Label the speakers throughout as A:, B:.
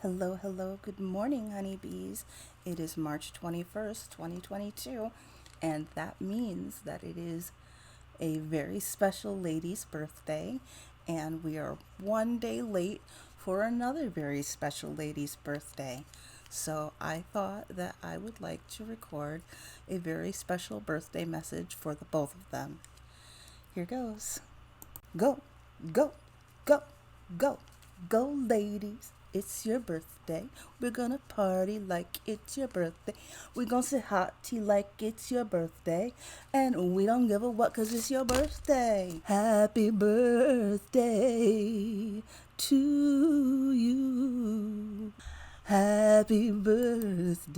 A: Hello, hello, good morning, honeybees. It is March 21st, 2022, and that means that it is a very special lady's birthday, and we are one day late for another very special lady's birthday. So I thought that I would like to record a very special birthday message for the both of them. Here goes. Go, go, go, go, go, ladies. It's your birthday. We're gonna party like it's your birthday. We're gonna say hot tea like it's your birthday. And we don't give a what 'cause it's your birthday. Happy birthday to you. Happy birthday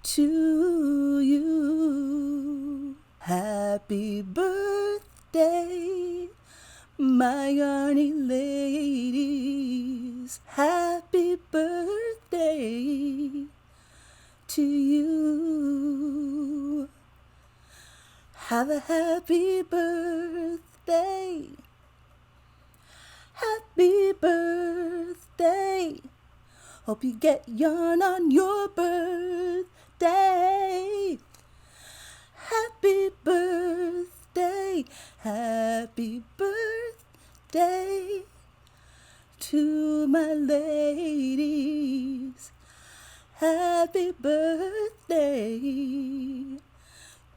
A: to you. Happy birthday, my yarny ladies. Happy birthday to you. Have a happy birthday. Happy birthday. Hope you get yarn on your birthday. Happy birthday, happy birthday to my ladies. Happy birthday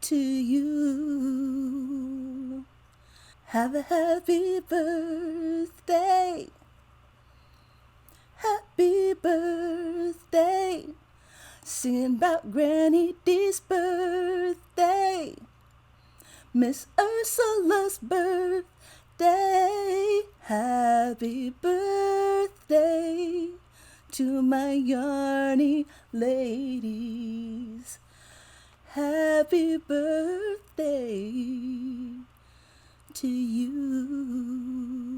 A: to you. Have a happy birthday. Happy birthday. Singing about Granny D's birthday. Miss Ursula's birthday. Happy birthday to my yarny ladies. Happy birthday to you.